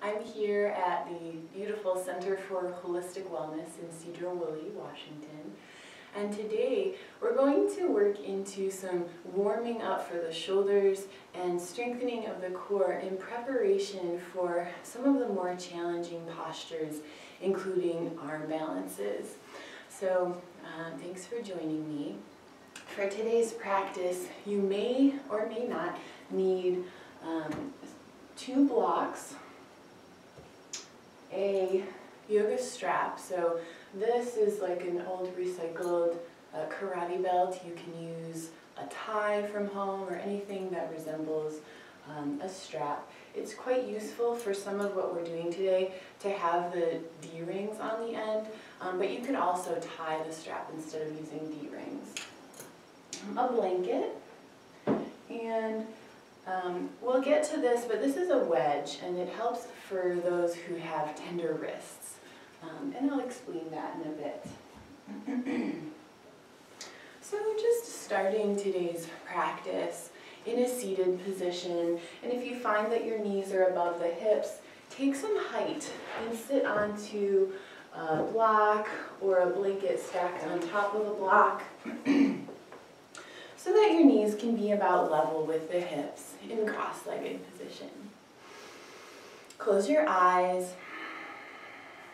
I'm here at the beautiful Center for Holistic Wellness in Cedar-Woolley, Washington. And today we're going to work into some warming up for the shoulders and strengthening of the core in preparation for some of the more challenging postures, including arm balances. So thanks for joining me. For today's practice, you may or may not need 2 blocks, a yoga strap. So this is like an old recycled karate belt. You can use a tie from home or anything that resembles a strap. It's quite useful for some of what we're doing today to have the D-rings on the end, but you could also tie the strap instead of using D-rings. A blanket, and we'll get to this, but this is a wedge, and it helps for those who have tender wrists, and I'll explain that in a bit. So just starting today's practice in a seated position, and if you find that your knees are above the hips, take some height and sit onto a block or a blanket stacked on top of a block, so that your knees can be about level with the hips in cross-legged position. Close your eyes.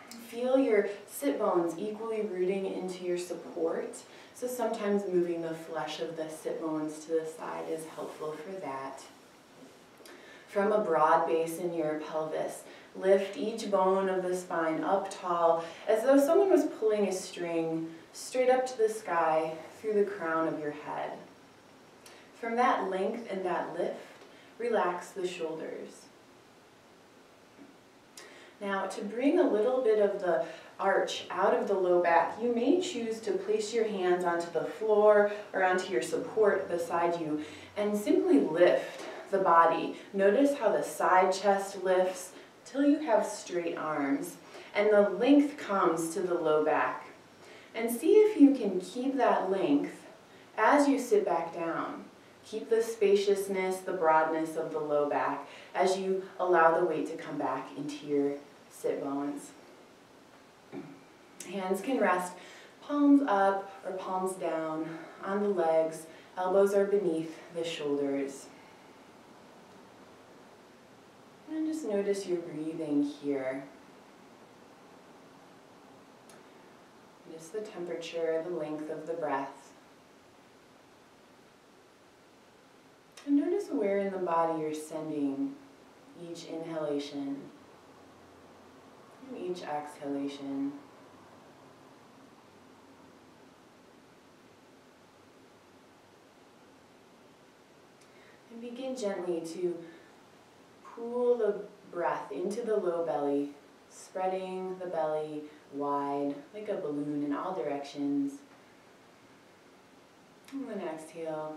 Feel your sit bones equally rooting into your support. So sometimes moving the flesh of the sit bones to the side is helpful for that. From a broad base in your pelvis, lift each bone of the spine up tall, as though someone was pulling a string straight up to the sky through the crown of your head. From that length and that lift, relax the shoulders. Now, to bring a little bit of the arch out of the low back, you may choose to place your hands onto the floor or onto your support beside you and simply lift the body. Notice how the side chest lifts till you have straight arms, and the length comes to the low back. And see if you can keep that length as you sit back down. Keep the spaciousness, the broadness of the low back as you allow the weight to come back into your sit bones. Hands can rest palms up or palms down on the legs. Elbows are beneath the shoulders. And just notice your breathing here. Notice the temperature, the length of the breath. And notice where in the body you're sending each inhalation and each exhalation. And begin gently to pull the breath into the low belly, spreading the belly wide like a balloon in all directions. And then exhale.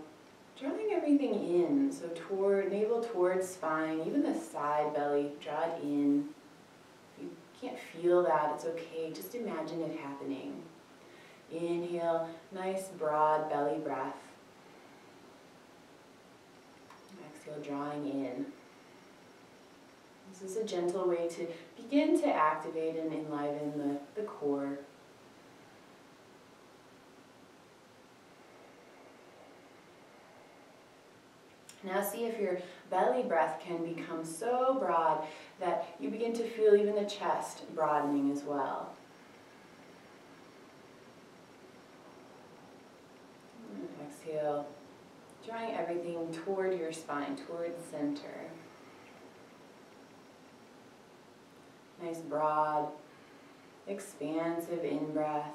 Drawing everything in, so toward navel towards spine, even the side belly, draw it in. If you can't feel that, it's okay, just imagine it happening. Inhale, nice broad belly breath. Exhale, drawing in. This is a gentle way to begin to activate and enliven the core. Now see if your belly breath can become so broad that you begin to feel even the chest broadening as well. And exhale, drawing everything toward your spine, toward the center. Nice broad, expansive in-breath.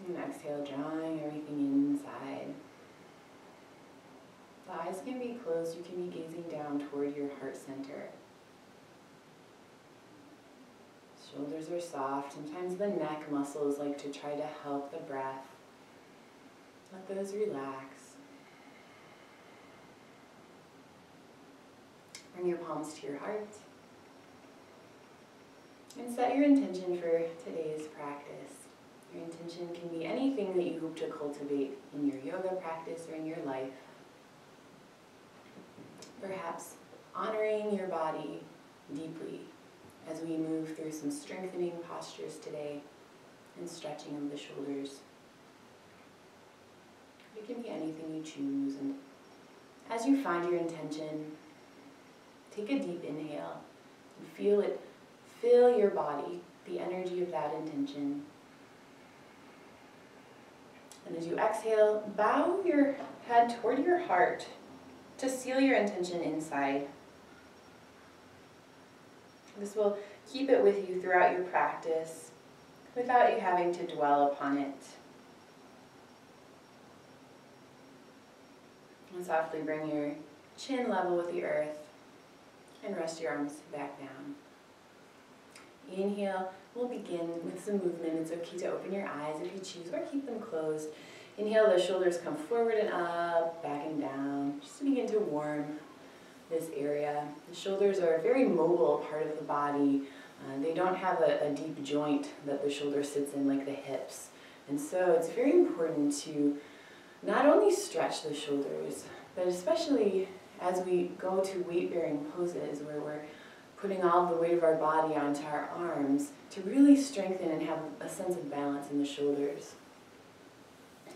And exhale, drawing everything inside. The eyes can be closed, you can be gazing down toward your heart center. Shoulders are soft, sometimes the neck muscles like to try to help the breath. Let those relax. Bring your palms to your heart. And set your intention for today's practice. Your intention can be anything that you hope to cultivate in your yoga practice or in your life. Perhaps honoring your body deeply as we move through some strengthening postures today and stretching of the shoulders. It can be anything you choose, and as you find your intention, take a deep inhale and feel it fill your body, the energy of that intention. And as you exhale, bow your head toward your heart to seal your intention inside. This will keep it with you throughout your practice without you having to dwell upon it. And softly bring your chin level with the earth and rest your arms back down. Inhale, we'll begin with some movement. It's okay to open your eyes if you choose, or keep them closed. Inhale, the shoulders come forward and up, back and down, just to begin to warm this area. The shoulders are a very mobile part of the body. They don't have a deep joint that the shoulder sits in like the hips. And so it's very important to not only stretch the shoulders, but especially as we go to weight-bearing poses where we're putting all the weight of our body onto our arms, to really strengthen and have a sense of balance in the shoulders.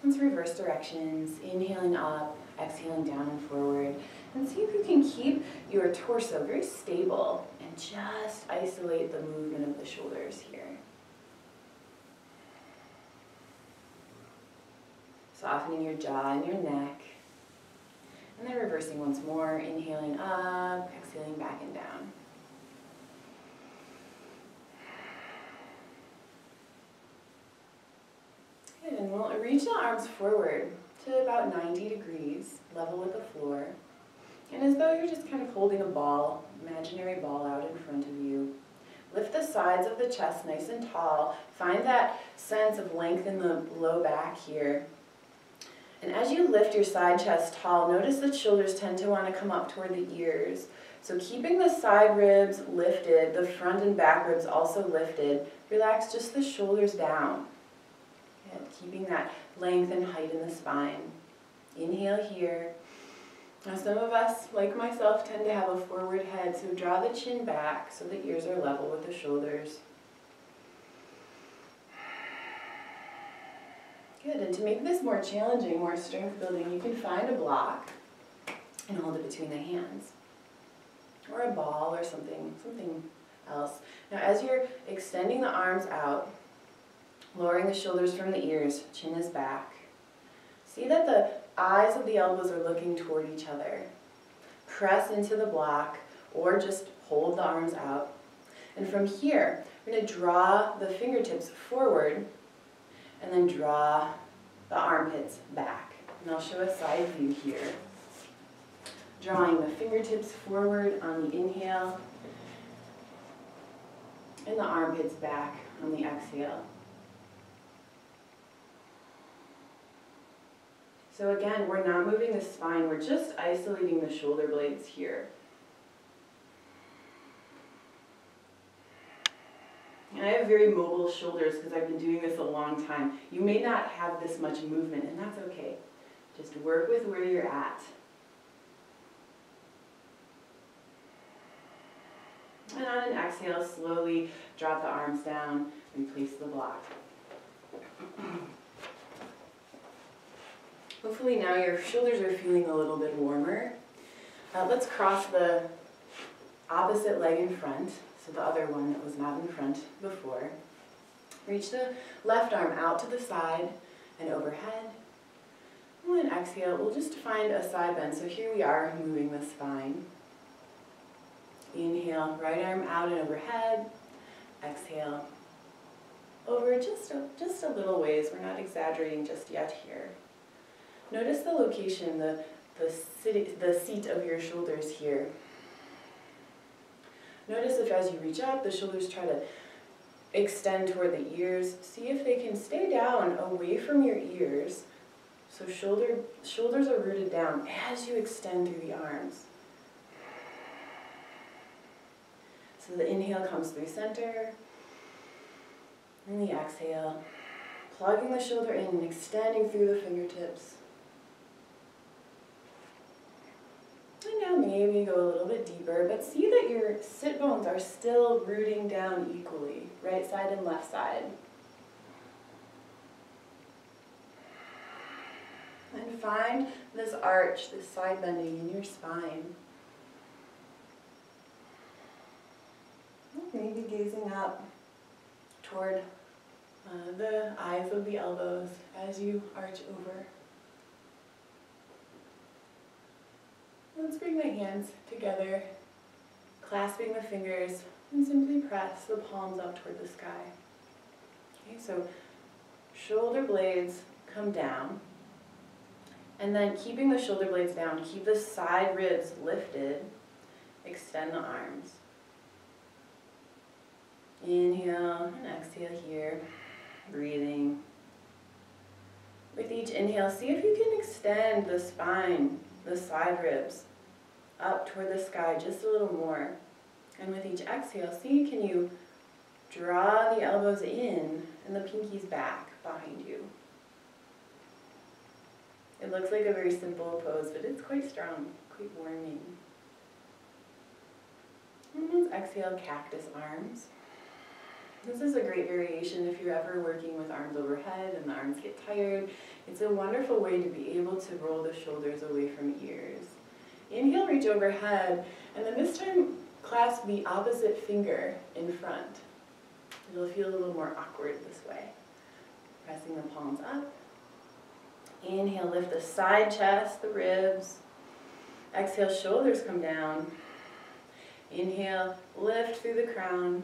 Let's reverse directions, inhaling up, exhaling down and forward, and see if you can keep your torso very stable and just isolate the movement of the shoulders here. Softening your jaw and your neck, and then reversing once more, inhaling up, exhaling back and down. Good, and we'll reach the arms forward to about 90 degrees, level with the floor. And as though you're just kind of holding a ball, imaginary ball out in front of you. Lift the sides of the chest nice and tall. Find that sense of length in the low back here. And as you lift your side chest tall, notice that shoulders tend to want to come up toward the ears. So keeping the side ribs lifted, the front and back ribs also lifted, relax just the shoulders down. And keeping that length and height in the spine. Inhale here. Now some of us, like myself, tend to have a forward head, so draw the chin back so the ears are level with the shoulders. Good, and to make this more challenging, more strength building, you can find a block and hold it between the hands. Or a ball or something else. Now as you're extending the arms out, lowering the shoulders from the ears, chin is back. See that the eyes of the elbows are looking toward each other. Press into the block or just hold the arms out. And from here, we're going to draw the fingertips forward and then draw the armpits back. And I'll show a side view here. Drawing the fingertips forward on the inhale and the armpits back on the exhale. So again, we're not moving the spine, we're just isolating the shoulder blades here. And I have very mobile shoulders because I've been doing this a long time. You may not have this much movement, and that's okay. Just work with where you're at. And on an exhale, slowly drop the arms down, replace the block. Hopefully now your shoulders are feeling a little bit warmer. Let's cross the opposite leg in front, so the other one that was not in front before. Reach the left arm out to the side and overhead. And then exhale, we'll just find a side bend. So here we are moving the spine. Inhale, right arm out and overhead. Exhale, over just a little ways. We're not exaggerating just yet here. Notice the location, the seat of your shoulders here. Notice if as you reach up, the shoulders try to extend toward the ears. See if they can stay down away from your ears. So shoulders are rooted down as you extend through the arms. So the inhale comes through center, and the exhale, plugging the shoulder in and extending through the fingertips. And now maybe go a little bit deeper, but see that your sit bones are still rooting down equally, right side and left side. And find this arch, this side bending in your spine. Maybe gazing up toward the eyes of the elbows as you arch over. Let's bring the hands together, clasping the fingers, and simply press the palms up toward the sky. Okay, so shoulder blades come down, and then keeping the shoulder blades down, keep the side ribs lifted, extend the arms. Inhale and exhale here, breathing. With each inhale, see if you can extend the spine, the side ribs, up toward the sky just a little more. And with each exhale, see, can you draw the elbows in and the pinkies back behind you. It looks like a very simple pose, but it's quite strong, quite warming. And let's exhale, cactus arms. This is a great variation if you're ever working with arms overhead and the arms get tired. It's a wonderful way to be able to roll the shoulders away from ears. Inhale, reach overhead, and then this time clasp the opposite finger in front. It'll feel a little more awkward this way. Pressing the palms up. Inhale, lift the side chest, the ribs. Exhale, shoulders come down. Inhale, lift through the crown.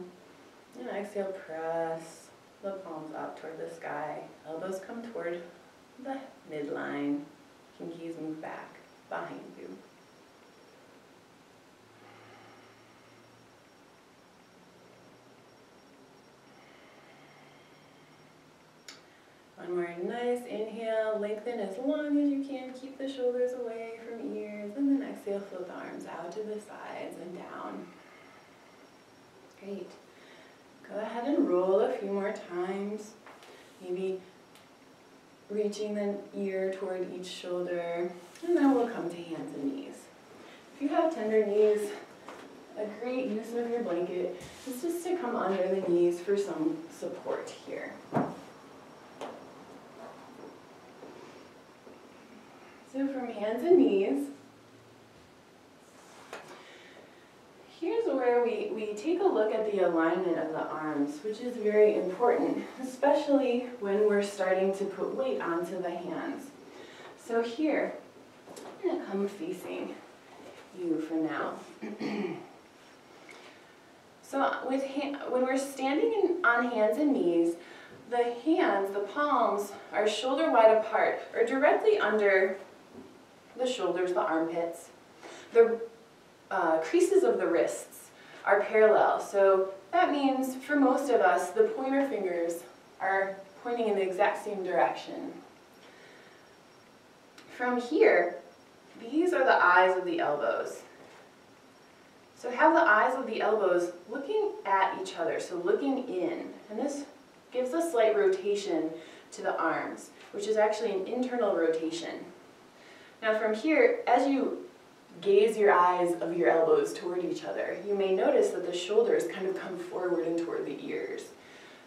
And exhale, press the palms up toward the sky. Elbows come toward the midline. Pinkies move back behind you. One more nice inhale, lengthen as long as you can. Keep the shoulders away from ears. And then exhale, float the arms out to the sides and down. Great. Go ahead and roll a few more times. Maybe reaching the ear toward each shoulder. And then we'll come to hands and knees. If you have tender knees, a great use of your blanket is just to come under the knees for some support here. So from hands and knees, here's where we take a look at the alignment of the arms, which is very important, especially when we're starting to put weight onto the hands. So here, I'm going to come facing you for now. So when we're standing on hands and knees, the hands, the palms, are shoulder wide apart, or directly under the shoulders, the armpits. The creases of the wrists are parallel, so that means for most of us, the pointer fingers are pointing in the exact same direction. From here, these are the eyes of the elbows. So have the eyes of the elbows looking at each other, so looking in, and this gives a slight rotation to the arms, which is actually an internal rotation. Now from here, as you gaze your eyes of your elbows toward each other, you may notice that the shoulders kind of come forward and toward the ears.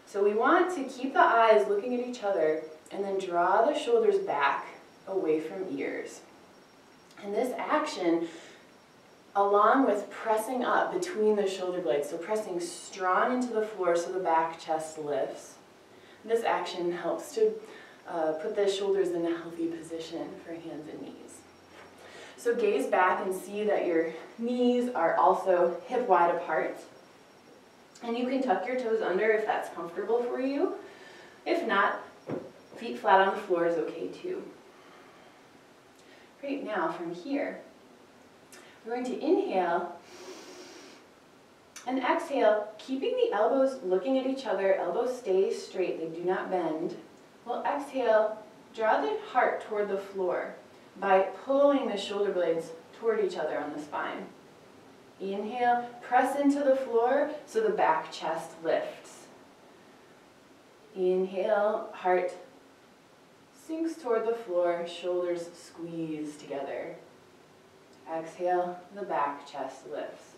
So we want to keep the eyes looking at each other and then draw the shoulders back away from ears. And this action, along with pressing up between the shoulder blades, so pressing strong into the floor so the back chest lifts, this action helps to put the shoulders in a healthy position for hands and knees. So gaze back and see that your knees are also hip wide apart. And you can tuck your toes under if that's comfortable for you. If not, feet flat on the floor is okay too. Great, now from here, we're going to inhale and exhale, keeping the elbows looking at each other. Elbows stay straight, they do not bend. We'll exhale, draw the heart toward the floor by pulling the shoulder blades toward each other on the spine. Inhale, press into the floor so the back chest lifts. Inhale, heart sinks toward the floor, shoulders squeeze together. Exhale, the back chest lifts.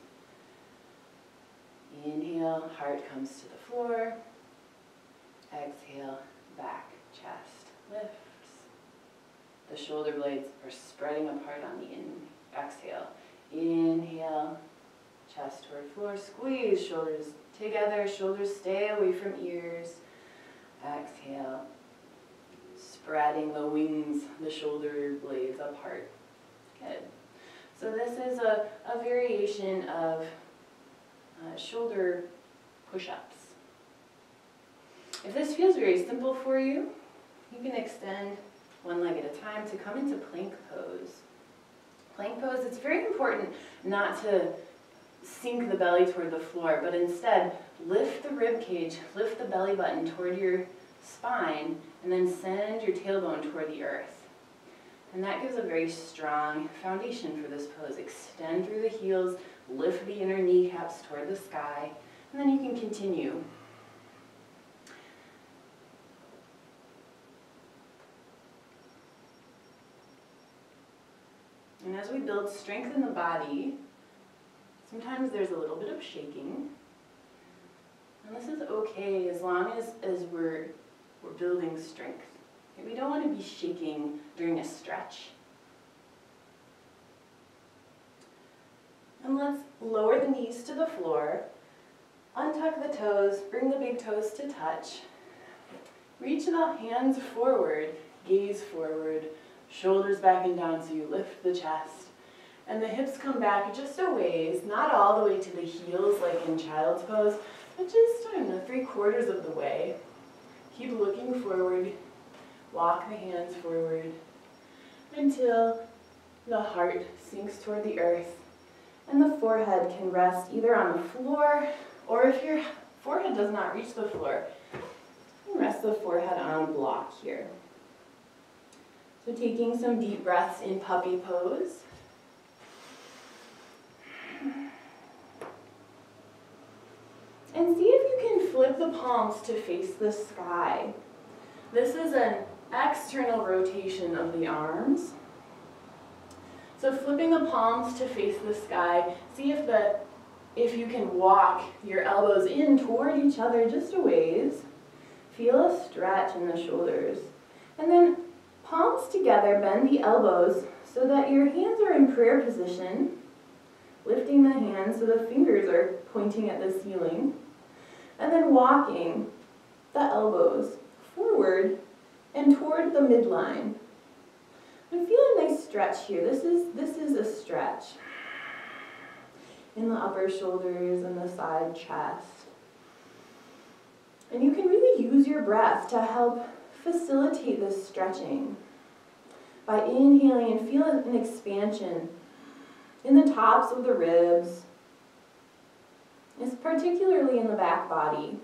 Inhale, heart comes to the floor. Exhale, back chest lifts. The shoulder blades are spreading apart on the exhale. Inhale, chest toward floor, squeeze, shoulders together, shoulders stay away from ears. Exhale, spreading the wings, the shoulder blades apart. Good. So this is a variation of shoulder push-ups. If this feels very simple for you, you can extend one leg at a time to come into plank pose. Plank pose, it's very important not to sink the belly toward the floor, but instead lift the rib cage, lift the belly button toward your spine, and then send your tailbone toward the earth. And that gives a very strong foundation for this pose. Extend through the heels, lift the inner kneecaps toward the sky, and then you can continue. And as we build strength in the body, sometimes there's a little bit of shaking. And this is okay as long as we're building strength. We don't want to be shaking during a stretch. And let's lower the knees to the floor, untuck the toes, bring the big toes to touch. Reach the hands forward, gaze forward, shoulders back and down so you lift the chest. And the hips come back just a ways, not all the way to the heels like in child's pose, but just, 3/4 of the way. Keep looking forward. Walk the hands forward until the heart sinks toward the earth and the forehead can rest either on the floor, or if your forehead does not reach the floor, you can rest the forehead on a block here. So taking some deep breaths in puppy pose. And see if you can flip the palms to face the sky. This is an external rotation of the arms. So flipping the palms to face the sky, see if you can walk your elbows in toward each other just a ways. Feel a stretch in the shoulders. And then palms together, bend the elbows so that your hands are in prayer position, lifting the hands so the fingers are pointing at the ceiling, and then walking the elbows forward and toward the midline. And feel a nice stretch here. This is a stretch in the upper shoulders and the side chest. And you can really use your breath to help facilitate this stretching by inhaling and feel an expansion in the tops of the ribs. It's particularly in the back body.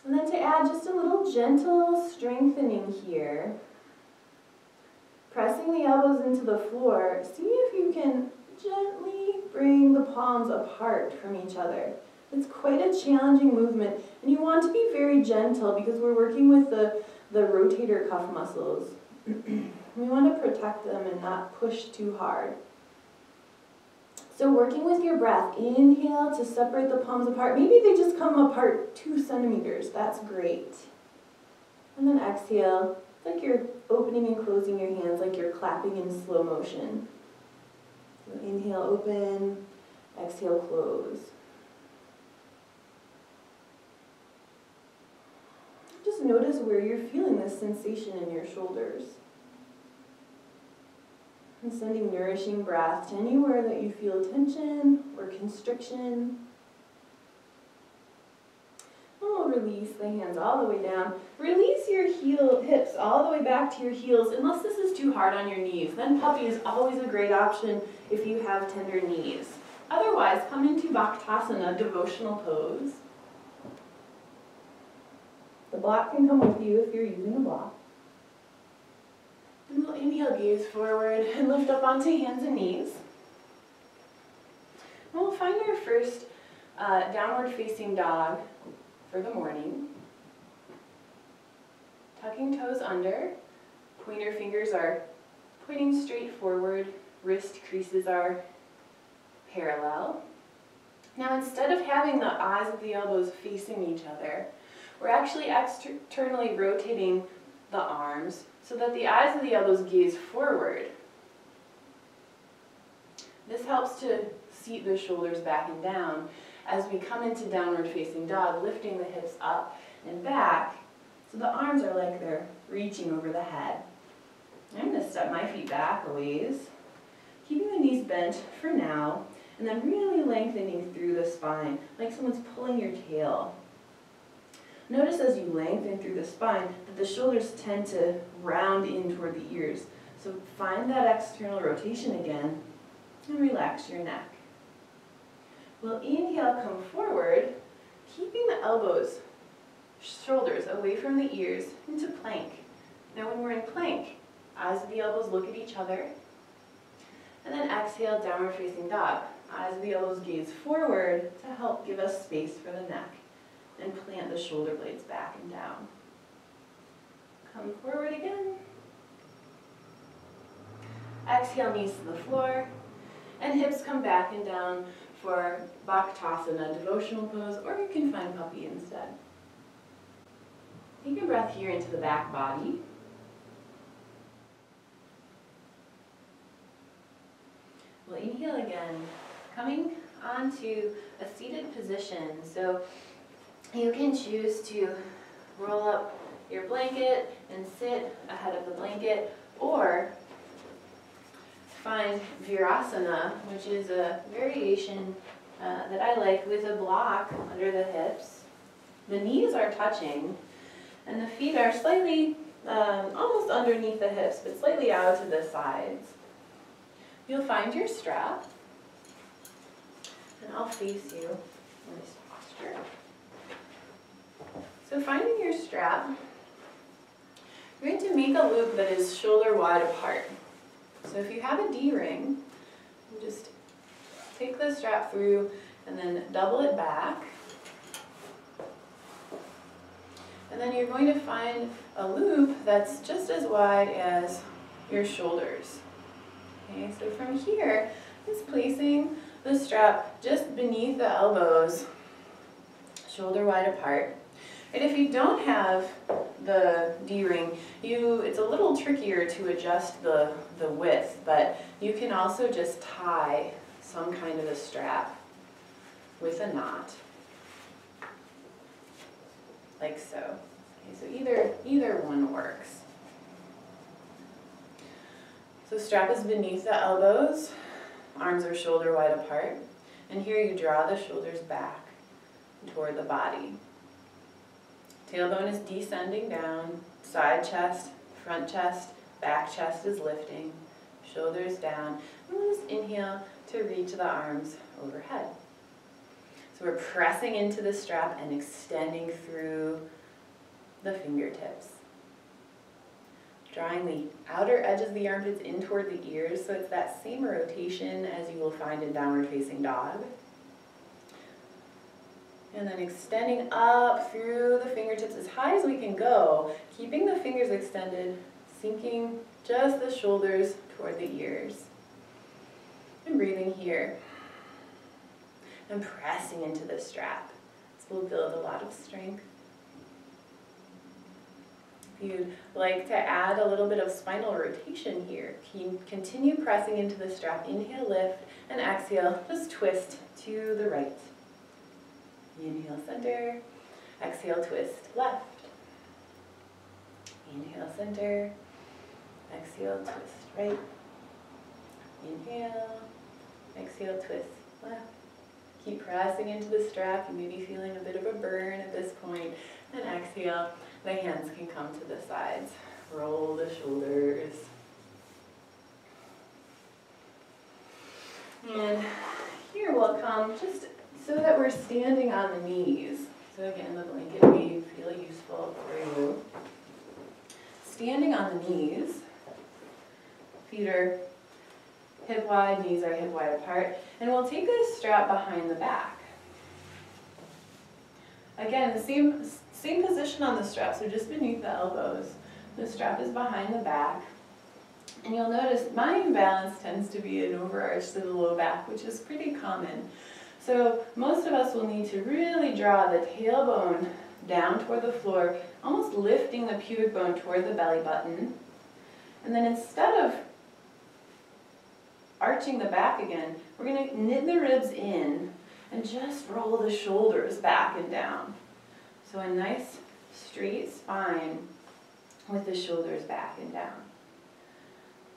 And then to add just a little gentle strengthening here, pressing the elbows into the floor, see if you can gently bring the palms apart from each other. It's quite a challenging movement, and you want to be very gentle because we're working with the rotator cuff muscles. We want to protect them and not push too hard. So working with your breath, inhale to separate the palms apart. Maybe they just come apart 2 centimeters. That's great. And then exhale, like you're opening and closing your hands, like you're clapping in slow motion. So inhale, open, exhale, close. Just notice where you're feeling this sensation in your shoulders. And sending nourishing breath to anywhere that you feel tension or constriction. And we'll release the hands all the way down. Release your hips all the way back to your heels, unless this is too hard on your knees. Then puppy is always a great option if you have tender knees. Otherwise, come into Bhaktasana, devotional pose. The block can come with you if you're using a block. And we'll inhale, gaze forward, and lift up onto hands and knees. And we'll find our first downward facing dog for the morning. Tucking toes under, Pointer fingers are pointing straight forward, wrist creases are parallel. Now instead of having the eyes of the elbows facing each other, we're actually externally rotating the arms so that the eyes of the elbows gaze forward. This helps to seat the shoulders back and down as we come into downward facing dog, lifting the hips up and back so the arms are like they're reaching over the head. I'm going to step my feet back a ways, keeping the knees bent for now, and then really lengthening through the spine, like someone's pulling your tail. Notice as you lengthen through the spine that the shoulders tend to round in toward the ears. So find that external rotation again and relax your neck. We'll inhale, come forward, keeping the elbows, shoulders away from the ears into plank. Now when we're in plank, eyes of the elbows look at each other. And then exhale, downward facing dog. Eyes of the elbows gaze forward to help give us space for the neck. And plant the shoulder blades back and down. Come forward again. Exhale, knees to the floor. And hips come back and down for Bhaktasana, devotional pose, or you can find puppy instead. Take a breath here into the back body. We'll inhale again, coming onto a seated position. So you can choose to roll up your blanket and sit ahead of the blanket, or find Virasana, which is a variation that I like, with a block under the hips. The knees are touching, and the feet are slightly, almost underneath the hips, but slightly out to the sides. You'll find your strap, and I'll face you in this posture. So finding your strap, you're going to make a loop that is shoulder wide apart. So if you have a D-ring, just take the strap through and then double it back. And then you're going to find a loop that's just as wide as your shoulders. Okay, so from here, just placing the strap just beneath the elbows, shoulder wide apart. And if you don't have the D-ring, it's a little trickier to adjust the width, but you can also just tie some kind of a strap with a knot, like so. Okay, so either one works. So strap is beneath the elbows, arms are shoulder wide apart, and here you draw the shoulders back toward the body. Tailbone is descending down, side chest, front chest, back chest is lifting, shoulders down, and we'll just inhale to reach the arms overhead. So we're pressing into the strap and extending through the fingertips. Drawing the outer edges of the armpits in toward the ears, so it's that same rotation as you will find in downward facing dog. And then extending up through the fingertips as high as we can go, keeping the fingers extended, sinking just the shoulders toward the ears. And breathing here. And pressing into the strap. This will build a lot of strength. If you'd like to add a little bit of spinal rotation here, continue pressing into the strap. Inhale, lift, and exhale, just twist to the right. Inhale, center. Exhale, twist left. Inhale, center. Exhale, twist right. Inhale. Exhale, twist left. Keep pressing into the strap. You may be feeling a bit of a burn at this point. And exhale. The hands can come to the sides. Roll the shoulders. And here we'll come just so that we're standing on the knees. So again, the blanket may feel useful for you. Standing on the knees, feet are hip wide, knees are hip wide apart, and we'll take this strap behind the back. Again, the same position on the strap, so just beneath the elbows. The strap is behind the back. And you'll notice my imbalance tends to be an overarch to the low back, which is pretty common. So most of us will need to really draw the tailbone down toward the floor, almost lifting the pubic bone toward the belly button. And then instead of arching the back again, we're going to knit the ribs in and just roll the shoulders back and down. So a nice straight spine with the shoulders back and down.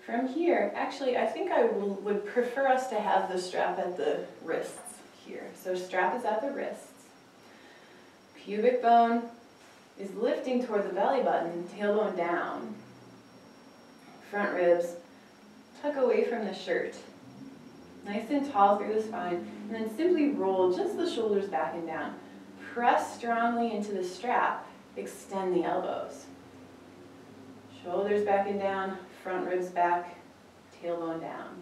From here, actually, I think I would prefer us to have the strap at the wrists here. So strap is at the wrists. Pubic bone is lifting toward the belly button, tailbone down. Front ribs tuck away from the shirt. Nice and tall through the spine, and then simply roll just the shoulders back and down. Press strongly into the strap, extend the elbows. Shoulders back and down, front ribs back, tailbone down.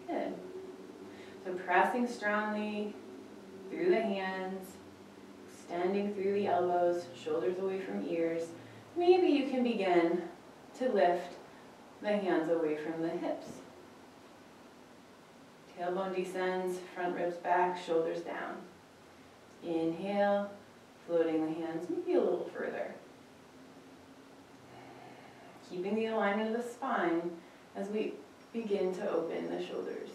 Good. So pressing strongly through the hands, extending through the elbows, shoulders away from ears. Maybe you can begin to lift the hands away from the hips. Tailbone descends, front ribs back, shoulders down. Inhale, floating the hands maybe a little further. Keeping the alignment of the spine as we begin to open the shoulders.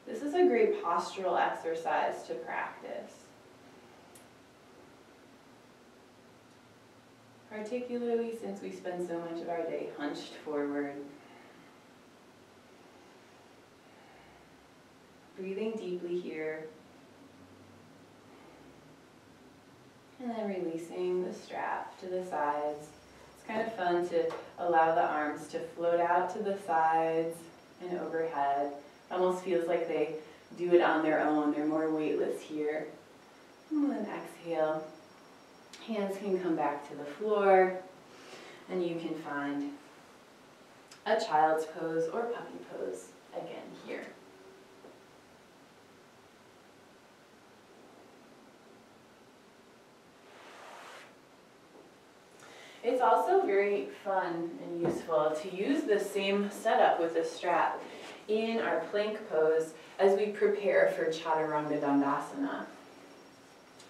This is a great postural exercise to practice, particularly since we spend so much of our day hunched forward. Breathing deeply here, and then releasing the strap to the sides. It's kind of fun to allow the arms to float out to the sides and overhead. It almost feels like they do it on their own. They're more weightless here. And then exhale. Hands can come back to the floor, and you can find a child's pose or puppy pose again here. It's also very fun and useful to use the same setup with the strap in our plank pose as we prepare for Chaturanga Dandasana.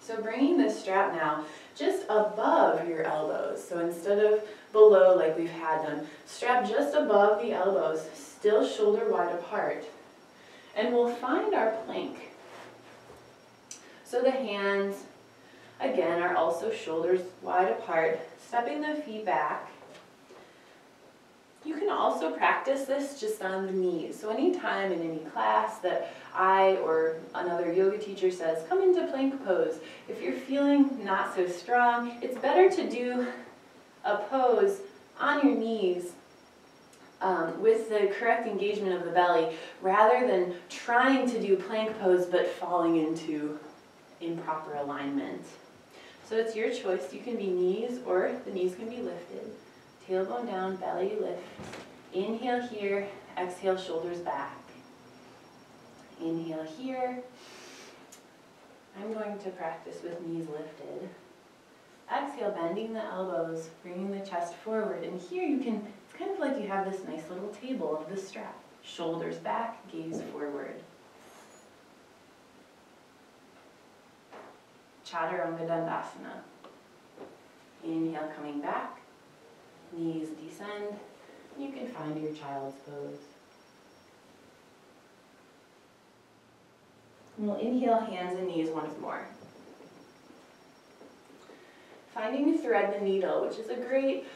So bringing the strap now just above your elbows. So instead of below like we've had them, strap just above the elbows, still shoulder wide apart. And we'll find our plank. So the hands, again, are also shoulders wide apart, stepping the feet back. You can also practice this just on the knees. So anytime in any class that I or another yoga teacher says, come into plank pose, if you're feeling not so strong, it's better to do a pose on your knees with the correct engagement of the belly, rather than trying to do plank pose but falling into improper alignment. So it's your choice. You can be knees, or the knees can be lifted. Tailbone down, belly lifts. Inhale here, exhale, shoulders back. Inhale here. I'm going to practice with knees lifted. Exhale, bending the elbows, bringing the chest forward. And here you can, it's kind of like you have this nice little table of the strap. Shoulders back, gaze forward. Chaturanga Dandasana. Inhale, coming back. Knees descend. You can find your child's pose. And we'll inhale, hands and knees once more. Finding thread the needle, which is a great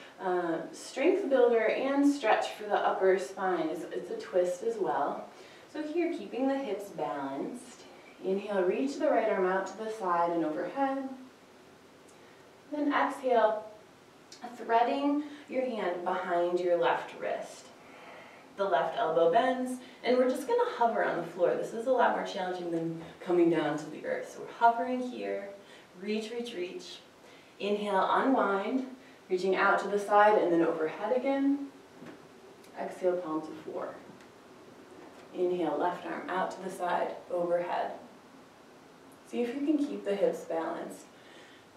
strength builder and stretch for the upper spine. It's a twist as well. So here, keeping the hips balanced. Inhale, reach the right arm out to the side and overhead. Then exhale, threading your hand behind your left wrist. The left elbow bends, and we're just going to hover on the floor. This is a lot more challenging than coming down to the earth. So we're hovering here, reach, reach, reach. Inhale, unwind, reaching out to the side and then overhead again. Exhale, palm to floor. Inhale, left arm out to the side, overhead. See if you can keep the hips balanced.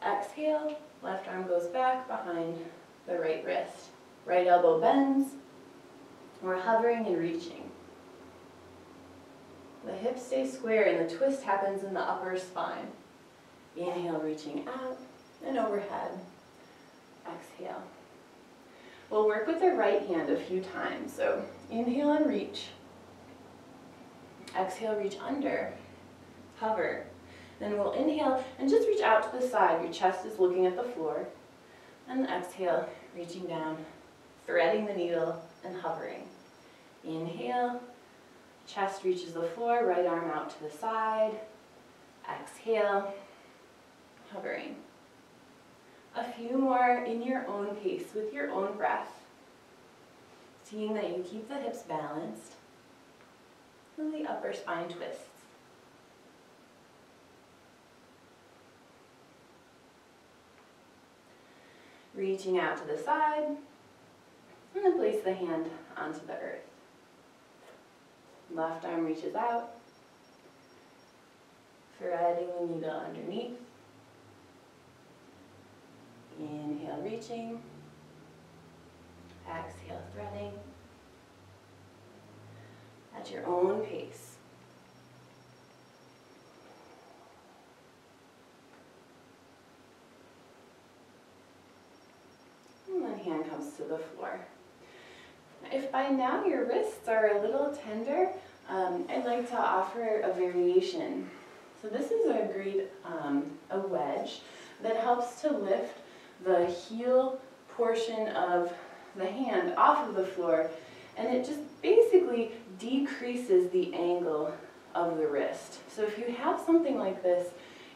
Exhale, left arm goes back behind the right wrist. Right elbow bends. We're hovering and reaching. The hips stay square and the twist happens in the upper spine. Inhale, reaching out and overhead. Exhale. We'll work with the right hand a few times. So inhale and reach. Exhale, reach under. Hover. Then we'll inhale and just reach out to the side. Your chest is looking at the floor. And exhale, reaching down, threading the needle and hovering. Inhale, chest reaches the floor, right arm out to the side. Exhale, hovering. A few more in your own pace, with your own breath. Seeing that you keep the hips balanced and the upper spine twists. Reaching out to the side, and then place the hand onto the earth. Left arm reaches out, threading the needle underneath. Inhale, reaching. Exhale, threading. At your own pace. And then hand comes to the floor. If by now your wrists are a little tender, I'd like to offer a variation. So this is a wedge that helps to lift the heel portion of the hand off of the floor, and it just basically decreases the angle of the wrist. So if you have something like this,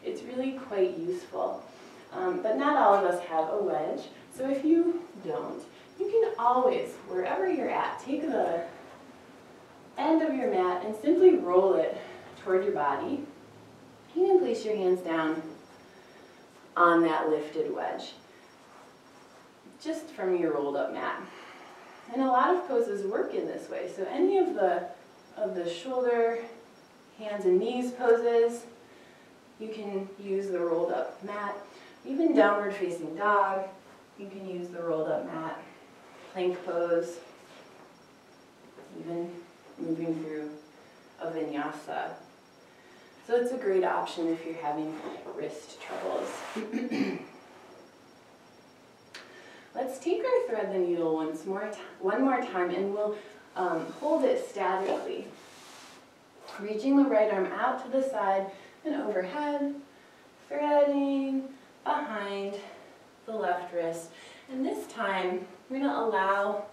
it's really quite useful. But not all of us have a wedge, so if you don't, you can always, wherever you're at, take the end of your mat and simply roll it toward your body. You can place your hands down on that lifted wedge, just from your rolled up mat. And a lot of poses work in this way, so any of the shoulder, hands and knees poses, you can use the rolled up mat. Even downward facing dog, you can use the rolled up mat. Plank pose, even moving through a vinyasa. So it's a great option if you're having wrist troubles. Let's take our thread the needle one more time, and we'll hold it statically. Reaching the right arm out to the side and overhead, threading behind the left wrist. And this time, we're going to allow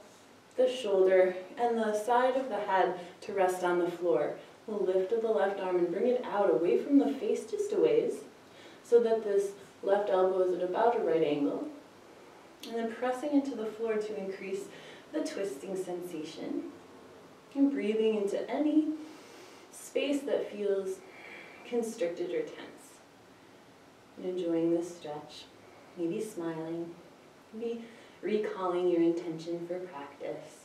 the shoulder and the side of the head to rest on the floor. We'll lift the left arm and bring it out away from the face just a ways, so that this left elbow is at about a right angle. And then pressing into the floor to increase the twisting sensation. And breathing into any space that feels constricted or tense. And enjoying this stretch. Maybe smiling. Maybe recalling your intention for practice.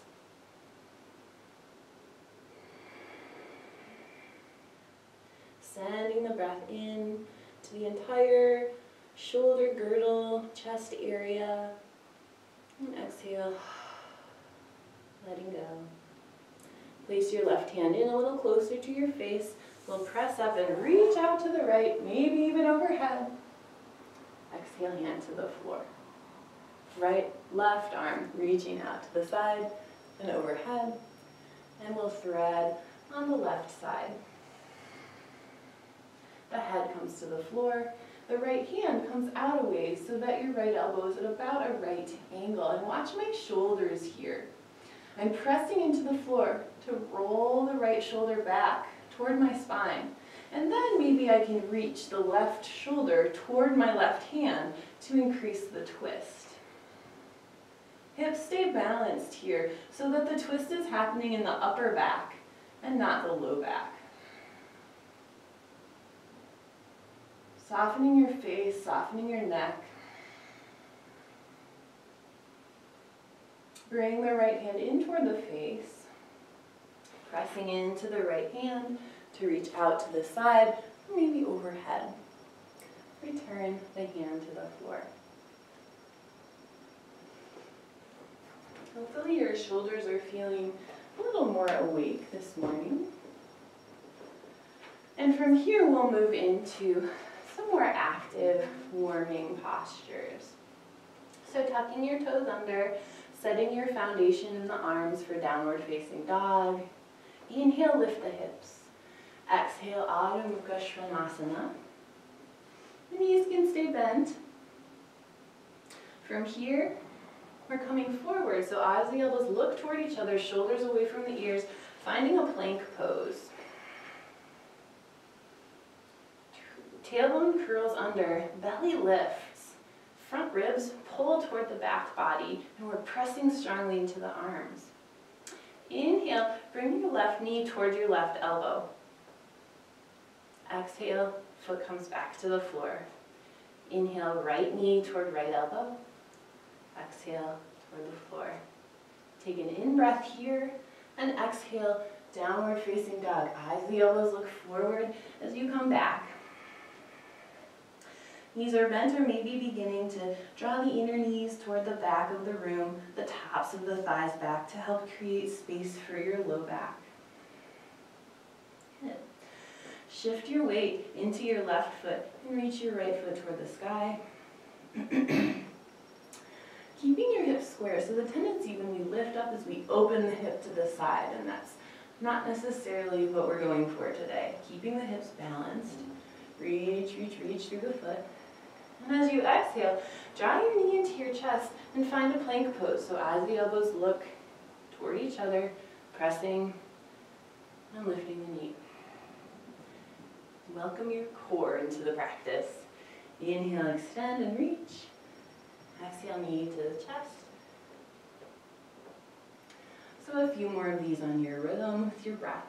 Sending the breath in to the entire shoulder girdle, chest area. And exhale, letting go. Place your left hand in a little closer to your face. We'll press up and reach out to the right, maybe even overhead. Exhale, hand to the floor. Right, left arm reaching out to the side and overhead. And we'll thread on the left side. The head comes to the floor. The right hand comes out a ways so that your right elbow is at about a right angle. And watch my shoulders here. I'm pressing into the floor to roll the right shoulder back toward my spine. And then maybe I can reach the left shoulder toward my left hand to increase the twist. Hips stay balanced here so that the twist is happening in the upper back and not the low back. Softening your face, softening your neck. Bring the right hand in toward the face. Pressing into the right hand to reach out to the side, or maybe overhead. return the hand to the floor. Hopefully your shoulders are feeling a little more awake this morning. And from here we'll move into some more active, warming postures. So tucking your toes under, setting your foundation in the arms for downward facing dog. Inhale, lift the hips. Exhale, Adho Mukha Svanasana. The knees can stay bent. From here, we're coming forward, so as the elbows look toward each other, shoulders away from the ears, finding a plank pose. Tailbone curls under, belly lifts, front ribs pull toward the back body, and we're pressing strongly into the arms. Inhale, bring your left knee toward your left elbow. Exhale, foot comes back to the floor. Inhale, right knee toward right elbow. Exhale, toward the floor. Take an in-breath here, and exhale, downward facing dog. Eyes the elbows look forward as you come back. Knees are bent or maybe beginning to draw the inner knees toward the back of the room, the tops of the thighs back to help create space for your low back. Good. Shift your weight into your left foot and reach your right foot toward the sky. Keeping your hips square, so the tendency when we lift up is we open the hip to the side, and that's not necessarily what we're going for today. Keeping the hips balanced. Reach, reach, reach through the foot. And as you exhale, draw your knee into your chest and find a plank pose. So as the elbows look toward each other, pressing and lifting the knee. Welcome your core into the practice. Inhale, extend and reach. Exhale, knee to the chest. So a few more of these on your rhythm with your breath.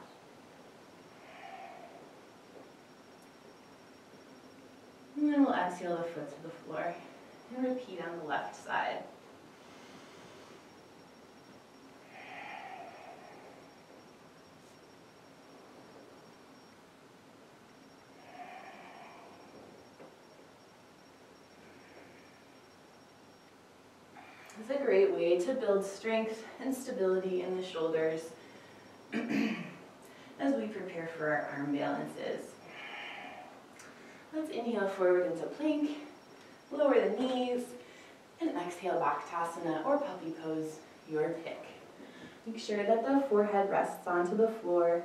And then we'll exhale the foot to the floor and repeat on the left side. It's a great way to build strength and stability in the shoulders as we prepare for our arm balances. Let's inhale forward into plank, lower the knees, and exhale Bhaktesana or puppy pose, your pick. Make sure that the forehead rests onto the floor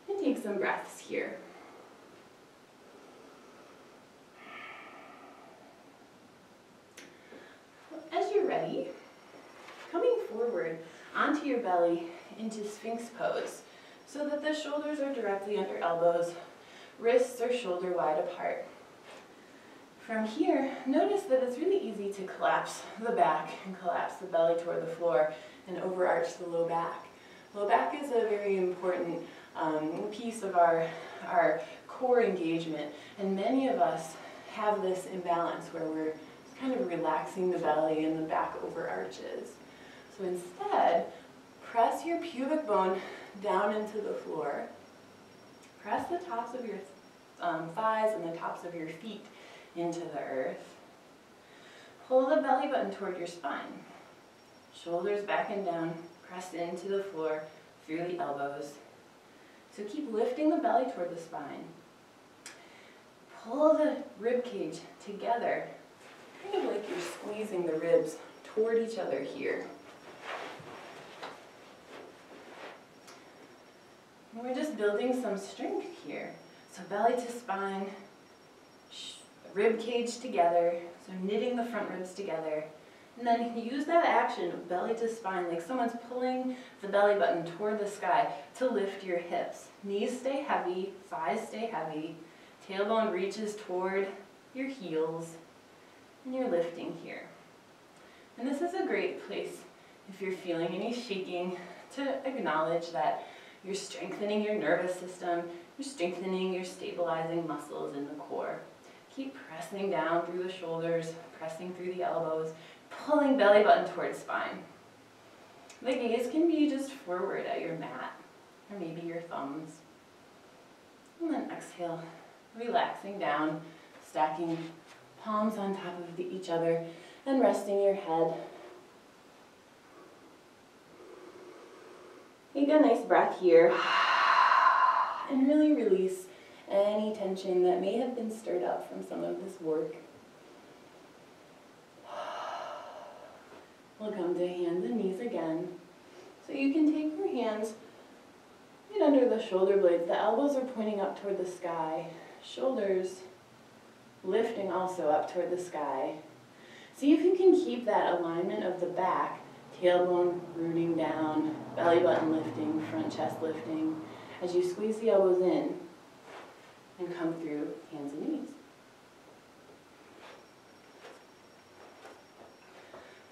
and take some breaths here. As you're ready, coming forward onto your belly into Sphinx pose so that the shoulders are directly under elbows, wrists are shoulder wide apart. From here, notice that it's really easy to collapse the back and collapse the belly toward the floor and overarch the low back. Low back is a very important piece of our core engagement, and many of us have this imbalance where we're kind of relaxing the belly and the back overarches. So instead, press your pubic bone down into the floor. Press the tops of your thighs and the tops of your feet into the earth. Pull the belly button toward your spine. Shoulders back and down, press into the floor through the elbows. So keep lifting the belly toward the spine. Pull the rib cage together, kind of like you're squeezing the ribs toward each other here. And we're just building some strength here. So belly to spine, rib cage together, so knitting the front ribs together. And then use that action, belly to spine, like someone's pulling the belly button toward the sky to lift your hips. Knees stay heavy, thighs stay heavy, tailbone reaches toward your heels, and you're lifting here. And this is a great place, if you're feeling any shaking, to acknowledge that you're strengthening your nervous system, you're strengthening your stabilizing muscles in the core. Keep pressing down through the shoulders, pressing through the elbows, pulling belly button towards spine. The gaze can be just forward at your mat, or maybe your thumbs. And then exhale, relaxing down, stacking palms on top of each other and resting your head. Take a nice breath here and really release any tension that may have been stirred up from some of this work. We'll come to hands and knees again. So you can take your hands right under the shoulder blades. The elbows are pointing up toward the sky. Shoulders lifting also up toward the sky. See if you can keep that alignment of the back, tailbone rooting down, belly button lifting, front chest lifting, as you squeeze the elbows in and come through hands and knees.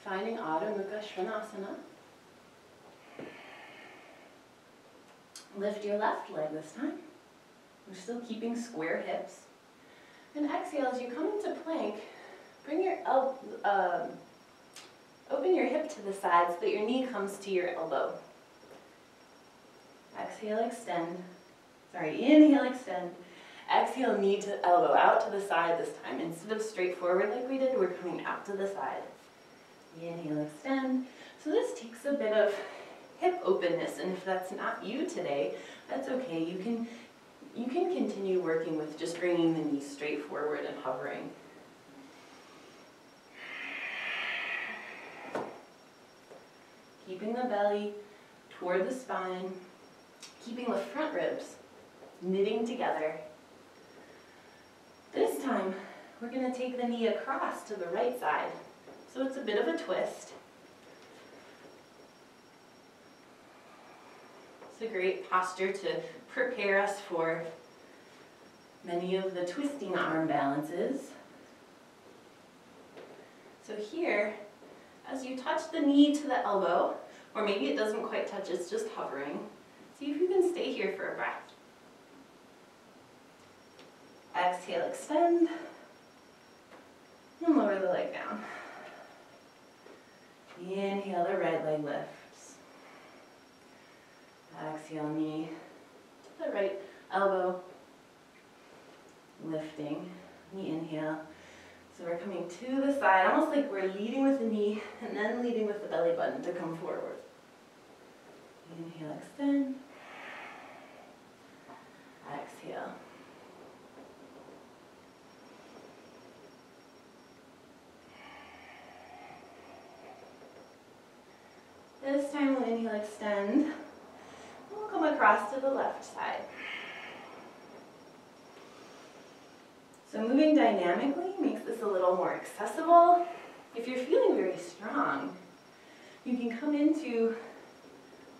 Finding Adho Mukha Svanasana. Lift your left leg this time. We're still keeping square hips. And exhale as you come into plank. Bring your open your hip to the side so that your knee comes to your elbow. Exhale, extend. Inhale, extend. Exhale, knee to elbow, out to the side this time. Instead of straight forward like we did, we're coming out to the side. Inhale, extend. So this takes a bit of hip openness, and if that's not you today, that's okay. You can continue working with just bringing the knees straight forward and hovering. Keeping the belly toward the spine, keeping the front ribs knitting together. This time, we're going to take the knee across to the right side. So it's a bit of a twist. It's a great posture to prepare us for many of the twisting arm balances. So here, as you touch the knee to the elbow, or maybe it doesn't quite touch, it's just hovering, see if you can stay here for a breath. Exhale, extend, and lower the leg down. Inhale, the right leg lifts. Exhale, knee to the right elbow, lifting. We inhale. So we're coming to the side, almost like we're leading with the knee and then leading with the belly button to come forward. Inhale, extend. Exhale. This time we'll inhale, extend. And we'll come across to the left side. So moving dynamically makes this a little more accessible. If you're feeling very strong, you can come into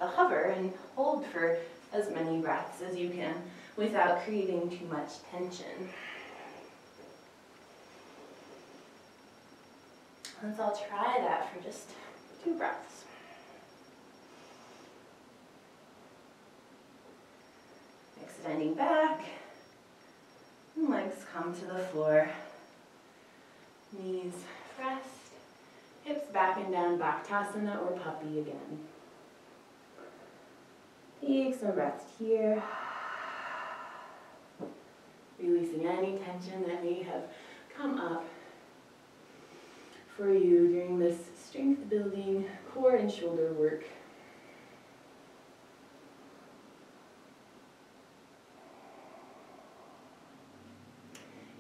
the hover and hold for as many breaths as you can without creating too much tension. Let's all try that for just 2 breaths. Extending back. Legs come to the floor, knees rest, hips back and down, Bhaktasana or puppy again. Take some breaths here, releasing any tension that may have come up for you during this strength building core and shoulder work.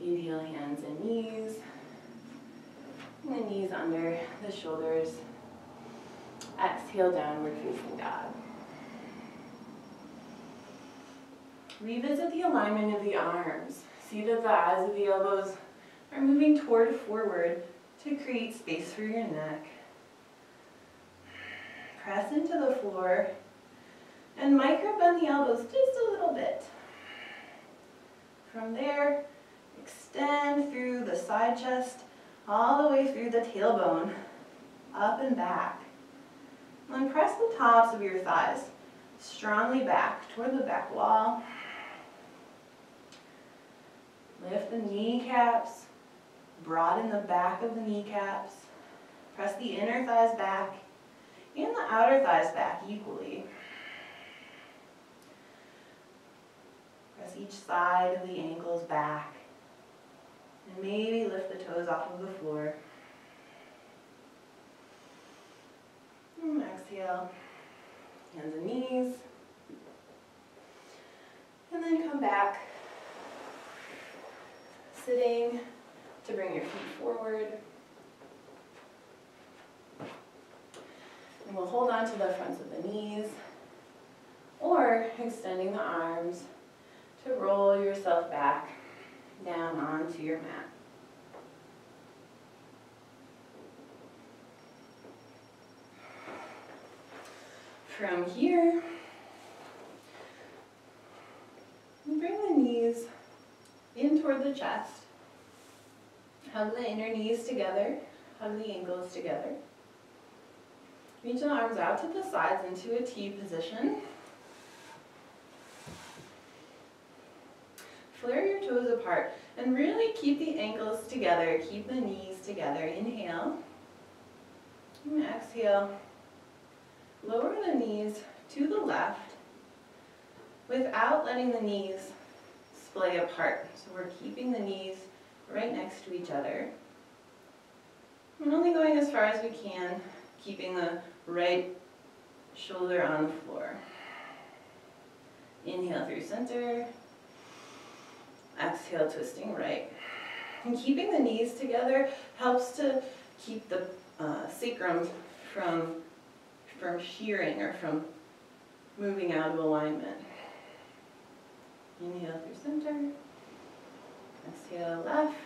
Inhale, hands and knees. And the knees under the shoulders. Exhale, downward facing dog. Revisit the alignment of the arms. See that the eyes of the elbows are moving toward forward to create space for your neck. Press into the floor and micro bend the elbows just a little bit. From there, extend through the side chest, all the way through the tailbone, up and back. And then press the tops of your thighs strongly back toward the back wall. Lift the kneecaps, broaden the back of the kneecaps. Press the inner thighs back and the outer thighs back equally. Press each side of the ankles back. And maybe lift the toes off of the floor. And exhale, hands and knees. And then come back, sitting to bring your feet forward. And we'll hold on to the fronts of the knees, or extending the arms to roll yourself back down onto your mat. From here, bring the knees in toward the chest. Hug the inner knees together, hug the ankles together. Reach the arms out to the sides into a T position. Flare your toes apart and really keep the ankles together, keep the knees together. Inhale. And exhale. Lower the knees to the left without letting the knees splay apart. So we're keeping the knees right next to each other. And only going as far as we can, keeping the right shoulder on the floor. Inhale through center. Exhale, twisting right. And keeping the knees together helps to keep the sacrum from shearing or from moving out of alignment. Inhale through center. Exhale left.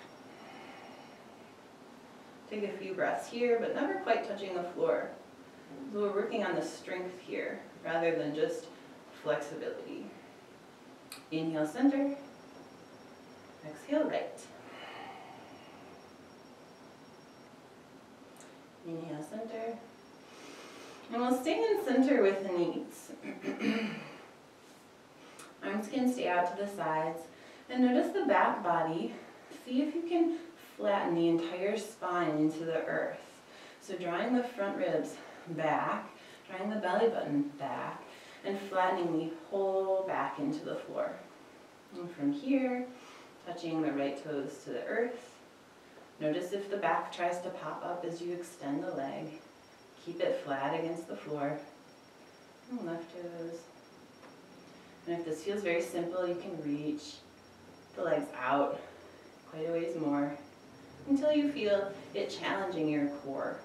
Take a few breaths here, but never quite touching the floor. So we're working on the strength here rather than just flexibility. Inhale center. Exhale right. Inhale center. And we'll stay in center with the knees. Arms can stay out to the sides. And notice the back body. See if you can flatten the entire spine into the earth. So drawing the front ribs back, drawing the belly button back, and flattening the whole back into the floor. And from here, touching the right toes to the earth. Notice if the back tries to pop up as you extend the leg. Keep it flat against the floor. And left toes. And if this feels very simple, you can reach the legs out quite a ways more until you feel it challenging your core.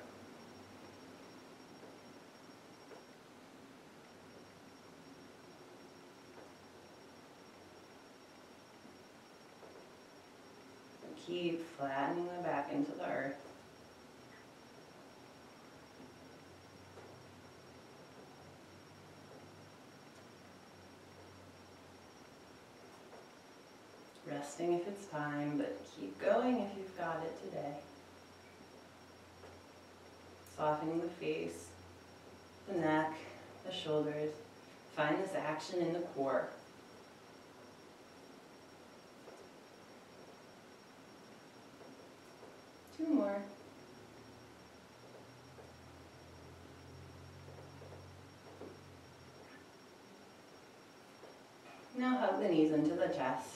Keep flattening the back into the earth. Resting if it's time, but keep going if you've got it today. Softening the face, the neck, the shoulders. Find this action in the core. Two more. Now hug the knees into the chest.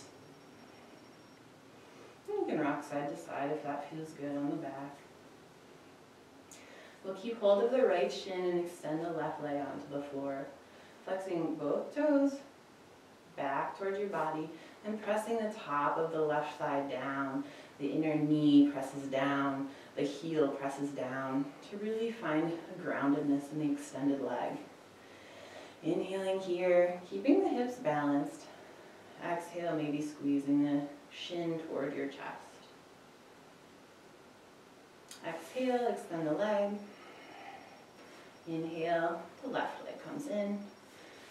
You can rock side to side if that feels good on the back. We'll keep hold of the right shin and extend the left leg onto the floor, flexing both toes back towards your body and pressing the top of the left thigh down. The inner knee presses down, the heel presses down to really find a groundedness in the extended leg. Inhaling here, keeping the hips balanced. Exhale, maybe squeezing the shin toward your chest. Exhale, extend the leg. Inhale, the left leg comes in.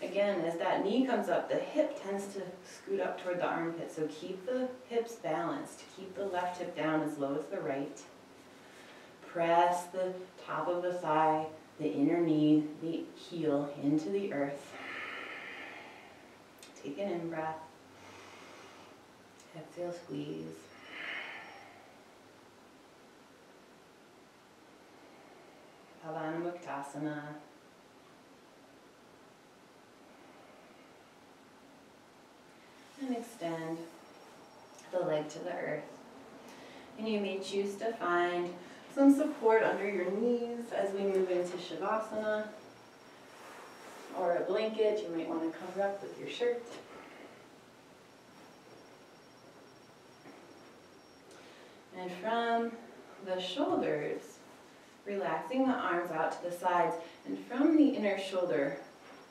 Again, as that knee comes up, the hip tends to scoot up toward the armpit, so keep the hips balanced. Keep the left hip down as low as the right. Press the top of the thigh, the inner knee, the heel into the earth. Take an in-breath. Exhale, squeeze. Uttanasana. And extend the leg to the earth. And you may choose to find some support under your knees as we move into Shavasana, or a blanket. You might want to cover up with your shirt. And from the shoulders, relaxing the arms out to the sides, and from the inner shoulder,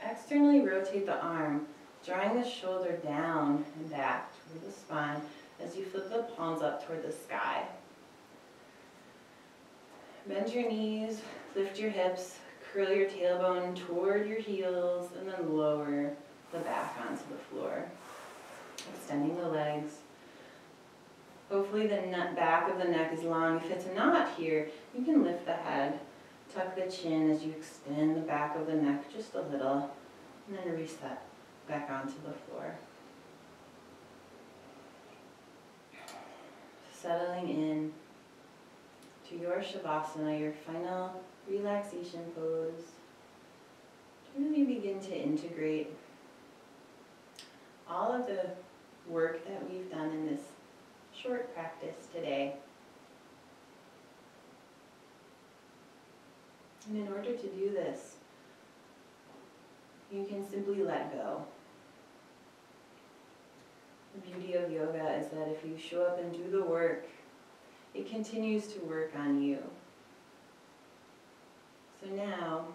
externally rotate the arm, drawing the shoulder down and back toward the spine as you flip the palms up toward the sky. Bend your knees, lift your hips, curl your tailbone toward your heels, and then lower the back onto the floor, extending the legs. Hopefully the back of the neck is long. If it's not here, you can lift the head, tuck the chin as you extend the back of the neck just a little, and then reset back onto the floor. Settling in to your Shavasana, your final relaxation pose. Really begin to integrate all of the work that we've done in this short practice today. And in order to do this, you can simply let go. The beauty of yoga is that if you show up and do the work, it continues to work on you. So now,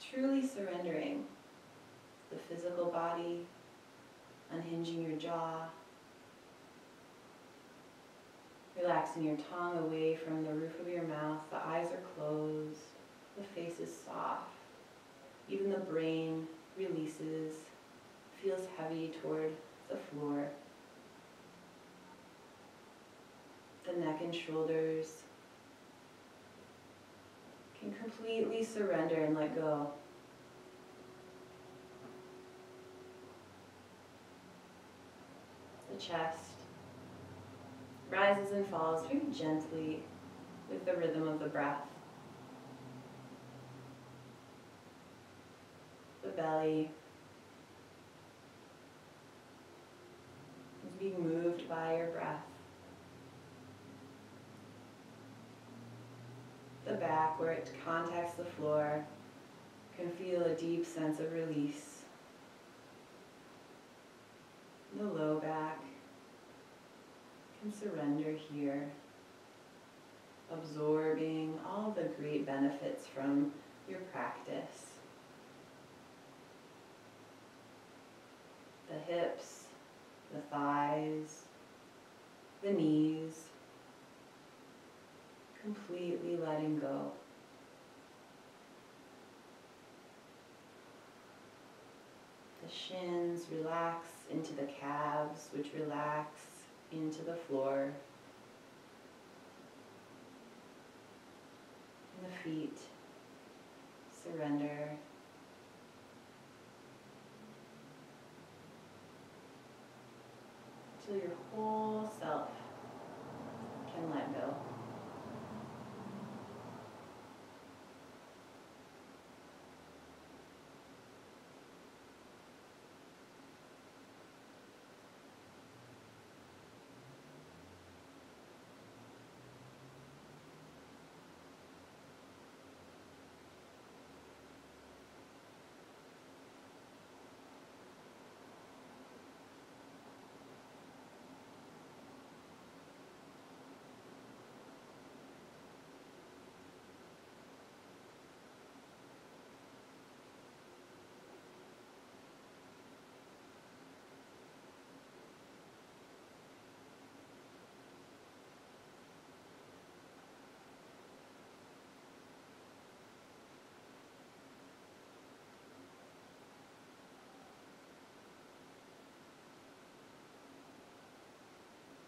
truly surrendering the physical body, unhinging your jaw, relaxing your tongue away from the roof of your mouth. The eyes are closed. The face is soft. Even the brain releases, feels heavy toward the floor. The neck and shoulders can completely surrender and let go. The chest rises and falls very gently with the rhythm of the breath. The belly is being moved by your breath. The back, where it contacts the floor, can feel a deep sense of release. The low back can surrender here, absorbing all the great benefits from your practice. The hips, the thighs, the knees, completely letting go. The shins relax into the calves, which relax into the floor. And the feet surrender. Till your whole self can let go.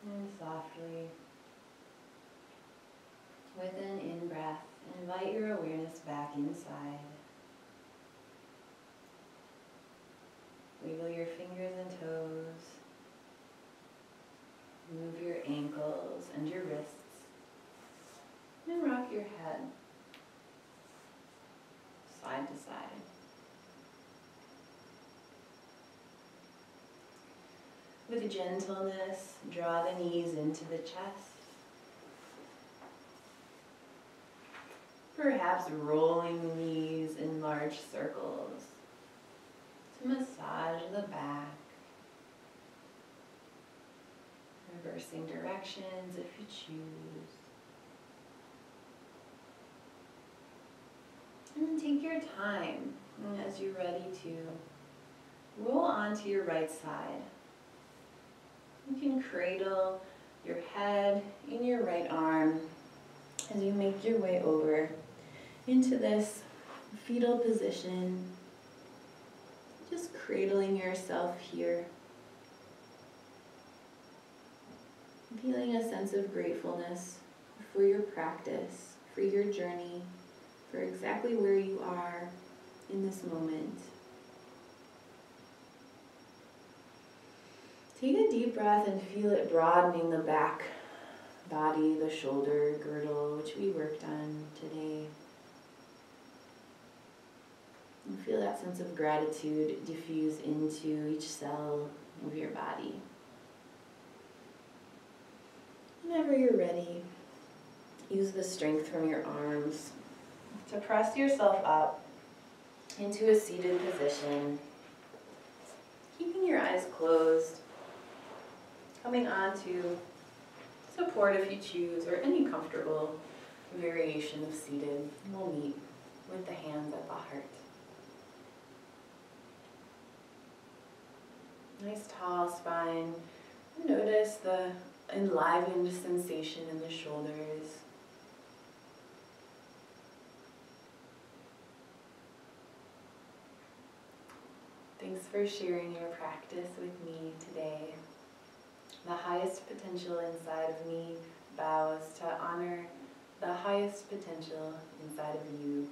And softly, with an in-breath, invite your awareness back inside. Wiggle your fingers and toes. Move your ankles and your wrists. And rock your head side to side. With gentleness, draw the knees into the chest. Perhaps rolling the knees in large circles to massage the back. Reversing directions if you choose. And then take your time as you're ready to roll onto your right side. You can cradle your head in your right arm as you make your way over into this fetal position. Just cradling yourself here. Feeling a sense of gratefulness for your practice, for your journey, for exactly where you are in this moment. Take a deep breath and feel it broadening the back body, the shoulder girdle, which we worked on today. And feel that sense of gratitude diffuse into each cell of your body. Whenever you're ready, use the strength from your arms to press yourself up into a seated position, keeping your eyes closed, coming onto support if you choose, or any comfortable variation of seated. We'll meet with the hands at the heart. Nice tall spine. Notice the enlivened sensation in the shoulders. Thanks for sharing your practice with me today. The highest potential inside of me vows to honor the highest potential inside of you.